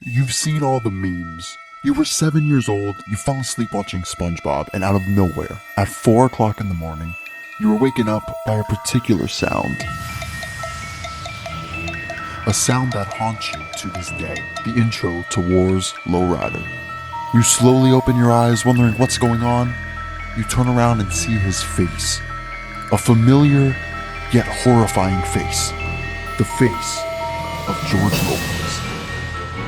You've seen all the memes. You were 7 years old, you fell asleep watching SpongeBob, and out of nowhere, at 4 o'clock in the morning, you were waken up by a particular sound. A sound that haunts you to this day, the intro to War's Lowrider. You slowly open your eyes, wondering what's going on. You turn around and see his face. A familiar, yet horrifying face. The face of George Lopez.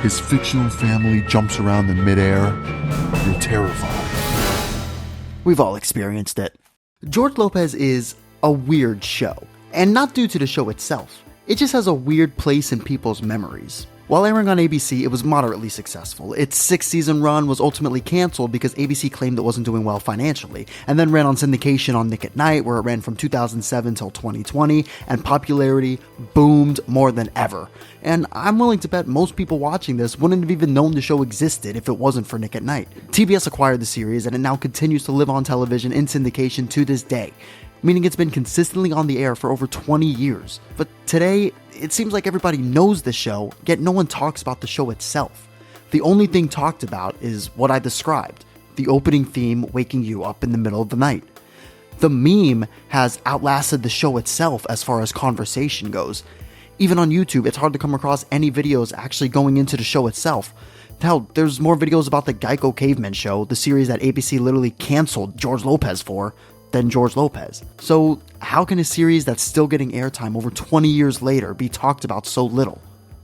His fictional family jumps around in midair. You're terrified. We've all experienced it. George Lopez is a weird show, and not due to the show itself. It just has a weird place in people's memories. While airing on ABC, it was moderately successful. Its 6-season run was ultimately canceled because ABC claimed it wasn't doing well financially, and then ran on syndication on Nick at Night, where it ran from 2007 till 2020, and popularity boomed more than ever. And I'm willing to bet most people watching this wouldn't have even known the show existed if it wasn't for Nick at Night. TBS acquired the series, and it now continues to live on television in syndication to this day, meaning it's been consistently on the air for over 20 years. But today, it seems like everybody knows the show, yet no one talks about the show itself. The only thing talked about is what I described, the opening theme waking you up in the middle of the night. The meme has outlasted the show itself as far as conversation goes. Even on YouTube, it's hard to come across any videos actually going into the show itself. Hell, there's more videos about the Geico Caveman Show, the series that ABC literally canceled George Lopez for, than George Lopez. So how can a series that's still getting airtime over 20 years later be talked about so little?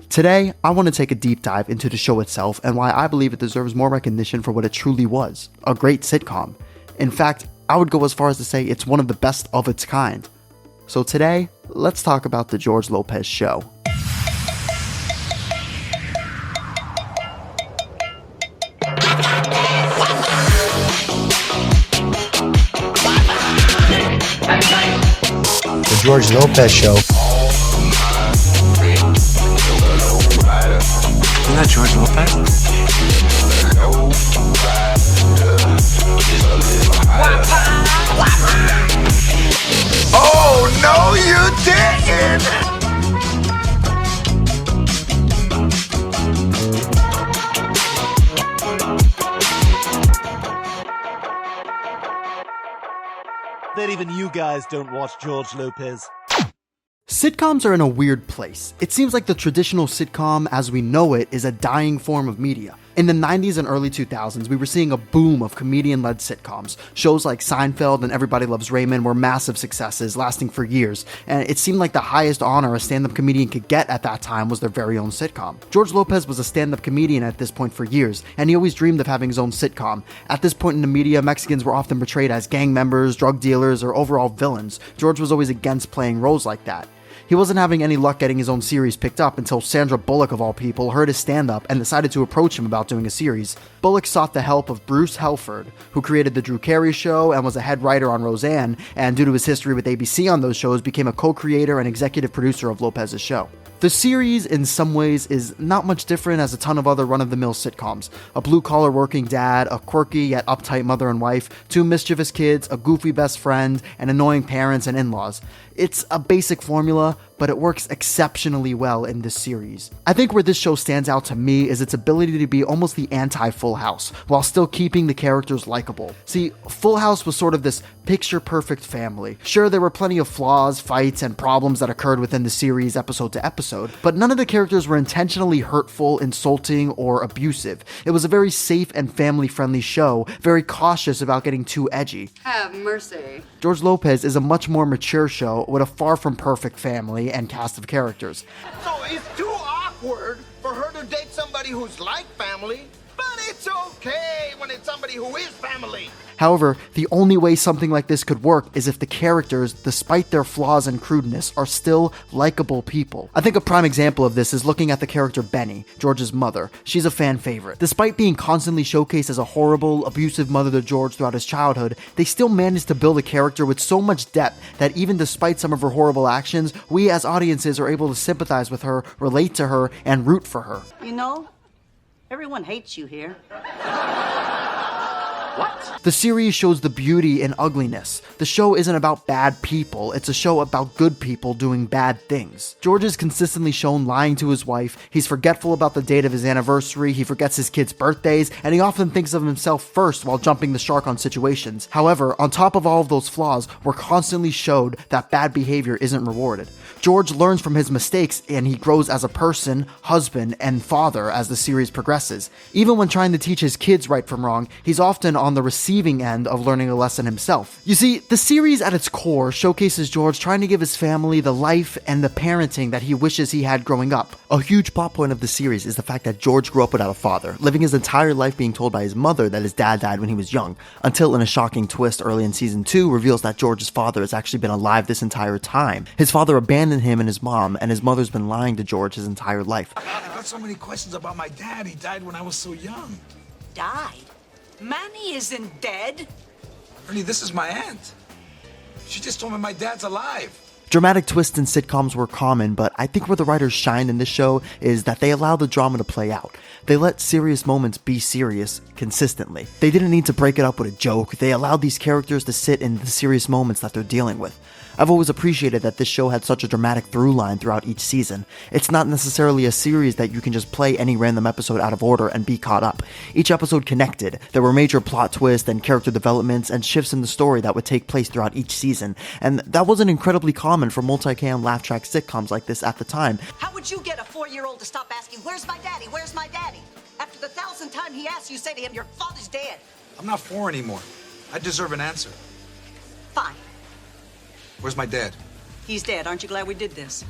Today, I want to take a deep dive into the show itself and why I believe it deserves more recognition for what it truly was, a great sitcom. In fact, I would go as far as to say it's one of the best of its kind. So today, let's talk about the George Lopez Show. The George Lopez Show. Isn't that George Lopez? Oh, no, you didn't! That even you guys don't watch George Lopez. Sitcoms are in a weird place. It seems like the traditional sitcom as we know it is a dying form of media. In the 90s and early 2000s, we were seeing a boom of comedian-led sitcoms. Shows like Seinfeld and Everybody Loves Raymond were massive successes, lasting for years, and it seemed like the highest honor a stand-up comedian could get at that time was their very own sitcom. George Lopez was a stand-up comedian at this point for years, and he always dreamed of having his own sitcom. At this point in the media, Mexicans were often portrayed as gang members, drug dealers, or overall villains. George was always against playing roles like that. He wasn't having any luck getting his own series picked up until Sandra Bullock, of all people, heard his stand-up and decided to approach him about doing a series. Bullock sought the help of Bruce Helford, who created The Drew Carey Show and was a head writer on Roseanne, and due to his history with ABC on those shows, became a co-creator and executive producer of Lopez's show. The series, in some ways, is not much different as a ton of other run-of-the-mill sitcoms. A blue-collar working dad, a quirky yet uptight mother and wife, 2 mischievous kids, a goofy best friend, and annoying parents and in-laws. It's a basic formula, but it works exceptionally well in this series. I think where this show stands out to me is its ability to be almost the anti-Full House, while still keeping the characters likable. See, Full House was sort of this picture-perfect family. Sure, there were plenty of flaws, fights, and problems that occurred within the series episode to episode, but none of the characters were intentionally hurtful, insulting, or abusive. It was a very safe and family-friendly show, very cautious about getting too edgy. Have mercy. George Lopez is a much more mature show with a far from perfect family and cast of characters. So it's too awkward for her to date somebody who's like family, but it's okay when it's somebody who is family. However, the only way something like this could work is if the characters, despite their flaws and crudeness, are still likable people. I think a prime example of this is looking at the character Benny, George's mother. She's a fan favorite. Despite being constantly showcased as a horrible, abusive mother to George throughout his childhood, they still managed to build a character with so much depth that even despite some of her horrible actions, we as audiences are able to sympathize with her, relate to her, and root for her. You know, everyone hates you here. The series shows the beauty in ugliness. The show isn't about bad people, it's a show about good people doing bad things. George is consistently shown lying to his wife, he's forgetful about the date of his anniversary, he forgets his kids' birthdays, and he often thinks of himself first while jumping the shark on situations. However, on top of all of those flaws, we're constantly showed that bad behavior isn't rewarded. George learns from his mistakes and he grows as a person, husband, and father as the series progresses. Even when trying to teach his kids right from wrong, he's often on the receiving end of learning a lesson himself. You see, the series at its core showcases George trying to give his family the life and the parenting that he wishes he had growing up. A huge plot point of the series is the fact that George grew up without a father, living his entire life being told by his mother that his dad died when he was young, until in a shocking twist early in season 2 reveals that George's father has actually been alive this entire time. His father abandoned him and his mom, and his mother's been lying to George his entire life. I got so many questions about my dad. He died when I was so young. Died? Manny isn't dead. Ernie, this is my aunt. She just told me my dad's alive. Dramatic twists in sitcoms were common, but I think where the writers shine in this show is that they allow the drama to play out. They let serious moments be serious consistently. They didn't need to break it up with a joke. They allowed these characters to sit in the serious moments that they're dealing with. I've always appreciated that this show had such a dramatic through line throughout each season. It's not necessarily a series that you can just play any random episode out of order and be caught up. Each episode connected. There were major plot twists and character developments and shifts in the story that would take place throughout each season, and that wasn't incredibly common for multicam laugh track sitcoms like this at the time. How would you get a 4-year-old to stop asking, "Where's my daddy? Where's my daddy?" After the 1,000th time he asks, you say to him, "Your father's dead." I'm not 4 anymore. I deserve an answer. Fine. Where's my dad? He's dead. Aren't you glad we did this?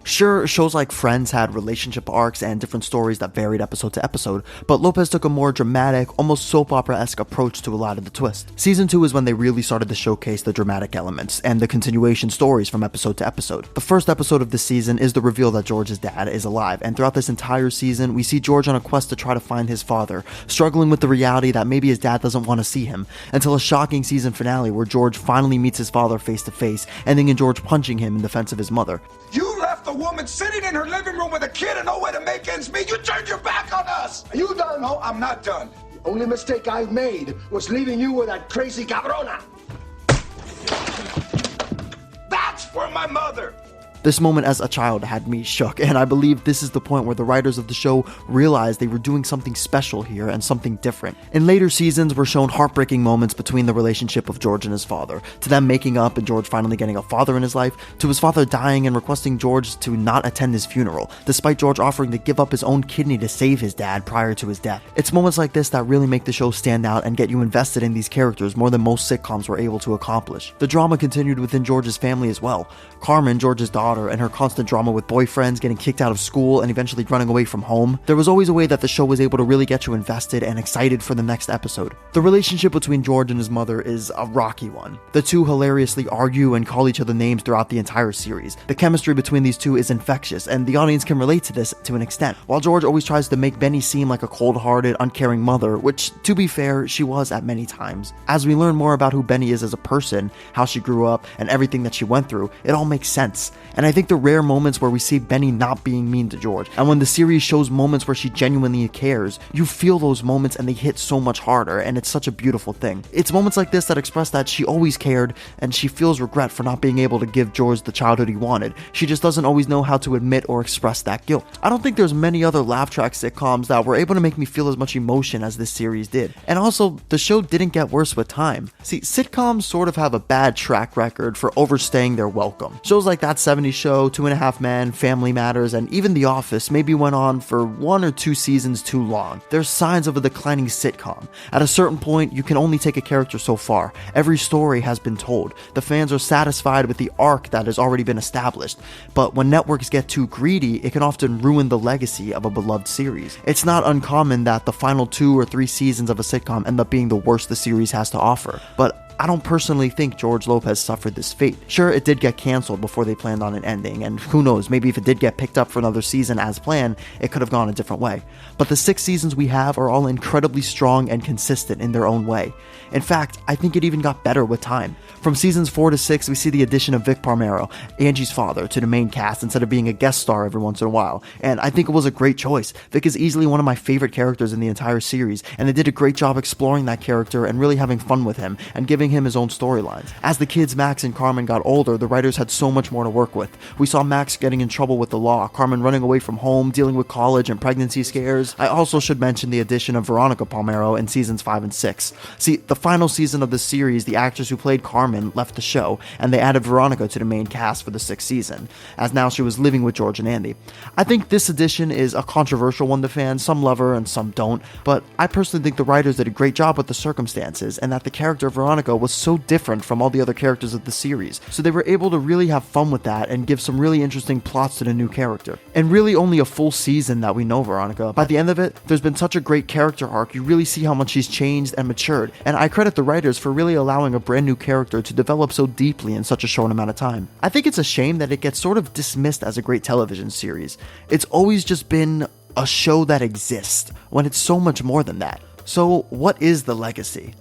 Sure, shows like Friends had relationship arcs and different stories that varied episode to episode, but Lopez took a more dramatic, almost soap opera-esque approach to a lot of the twists. Season 2 is when they really started to showcase the dramatic elements and the continuation stories from episode to episode. The first episode of this season is the reveal that George's dad is alive, and throughout this entire season, we see George on a quest to try to find his father, struggling with the reality that maybe his dad doesn't want to see him, until a shocking season finale where George finally meets his father face to face, ending in George punching him in defense of his mother. You left a woman sitting in her living room with a kid and no way to make ends meet. You turned your back on us. Are you done? No, I'm not done. The only mistake I've made was leaving you with that crazy cabrona. That's for my mother. This moment as a child had me shook, and I believe this is the point where the writers of the show realized they were doing something special here and something different. In later seasons, we're shown heartbreaking moments between the relationship of George and his father, to them making up and George finally getting a father in his life, to his father dying and requesting George to not attend his funeral, despite George offering to give up his own kidney to save his dad prior to his death. It's moments like this that really make the show stand out and get you invested in these characters more than most sitcoms were able to accomplish. The drama continued within George's family as well. Carmen, George's daughter, and her constant drama with boyfriends, getting kicked out of school, and eventually running away from home. There was always a way that the show was able to really get you invested and excited for the next episode. The relationship between George and his mother is a rocky one. The two hilariously argue and call each other names throughout the entire series. The chemistry between these two is infectious, and the audience can relate to this to an extent. While George always tries to make Benny seem like a cold-hearted, uncaring mother, which, to be fair, she was at many times. As we learn more about who Benny is as a person, how she grew up, and everything that she went through, it all makes sense. And I think the rare moments where we see Benny not being mean to George, and when the series shows moments where she genuinely cares, you feel those moments and they hit so much harder, and it's such a beautiful thing. It's moments like this that express that she always cared, and she feels regret for not being able to give George the childhood he wanted. She just doesn't always know how to admit or express that guilt. I don't think there's many other laugh track sitcoms that were able to make me feel as much emotion as this series did. And also, the show didn't get worse with time. See, sitcoms sort of have a bad track record for overstaying their welcome. Shows like That 70s Show, 2.5 Men, Family Matters, and even The Office maybe went on for 1 or 2 seasons too long. There's signs of a declining sitcom. At a certain point, you can only take a character so far. Every story has been told. The fans are satisfied with the arc that has already been established. But when networks get too greedy, it can often ruin the legacy of a beloved series. It's not uncommon that the final 2 or 3 seasons of a sitcom end up being the worst the series has to offer. But I don't personally think George Lopez suffered this fate. Sure, it did get canceled before they planned on it ending, and who knows, maybe if it did get picked up for another season as planned, it could have gone a different way. But the 6 seasons we have are all incredibly strong and consistent in their own way. In fact, I think it even got better with time. From seasons 4 to 6, we see the addition of Vic Parmero, Angie's father, to the main cast instead of being a guest star every once in a while, and I think it was a great choice. Vic is easily one of my favorite characters in the entire series, and they did a great job exploring that character and really having fun with him and giving him his own storylines. As the kids Max and Carmen got older, the writers had so much more to work with. We saw Max getting in trouble with the law, Carmen running away from home, dealing with college and pregnancy scares. I also should mention the addition of Veronica Palmero in seasons 5 and 6. See, the final season of the series, the actress who played Carmen left the show, and they added Veronica to the main cast for the 6th season, as now she was living with George and Andy. I think this addition is a controversial one to fans. Some love her and some don't, but I personally think the writers did a great job with the circumstances, and that the character of Veronica was so different from all the other characters of the series, so they were able to really have fun with that and give some really interesting plots to the new character. And really only a full season that we know Veronica. By the end of it, there's been such a great character arc. You really see how much she's changed and matured, and I credit the writers for really allowing a brand new character to develop so deeply in such a short amount of time. I think it's a shame that it gets sort of dismissed as a great television series. It's always just been a show that exists, when it's so much more than that. So what is the legacy?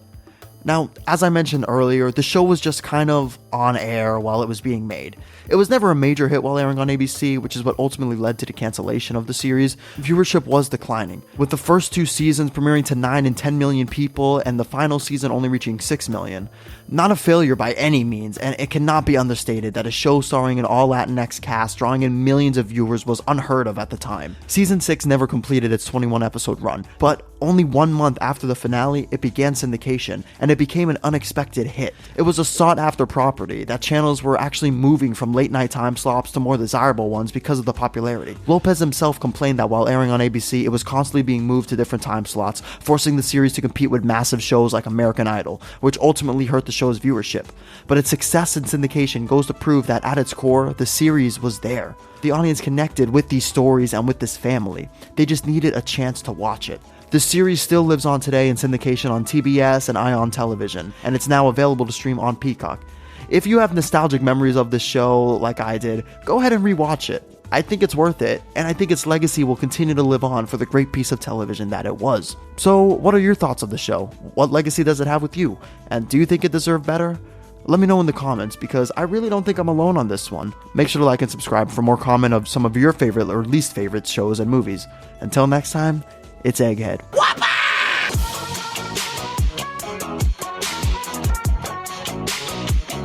Now, as I mentioned earlier, the show was just kind of on air while it was being made. It was never a major hit while airing on ABC, which is what ultimately led to the cancellation of the series. Viewership was declining, with the first 2 seasons premiering to 9 and 10 million people, and the final season only reaching 6 million. Not a failure by any means, and it cannot be understated that a show starring an all Latinx cast drawing in millions of viewers was unheard of at the time. Season 6 never completed its 21 episode run, but only 1 month after the finale, it began syndication, and it became an unexpected hit. It was a sought-after property that channels were actually moving from late-night time slots to more desirable ones because of the popularity. Lopez himself complained that while airing on ABC, it was constantly being moved to different time slots, forcing the series to compete with massive shows like American Idol, which ultimately hurt the show's viewership. But its success in syndication goes to prove that at its core, the series was there. The audience connected with these stories and with this family. They just needed a chance to watch it. The series still lives on today in syndication on TBS and ION Television, and it's now available to stream on Peacock. If you have nostalgic memories of this show like I did, go ahead and rewatch it. I think it's worth it, and I think its legacy will continue to live on for the great piece of television that it was. So, what are your thoughts of the show? What legacy does it have with you? And do you think it deserved better? Let me know in the comments, because I really don't think I'm alone on this one. Make sure to like and subscribe for more comment of some of your favorite or least favorite shows and movies. Until next time, it's Egghead.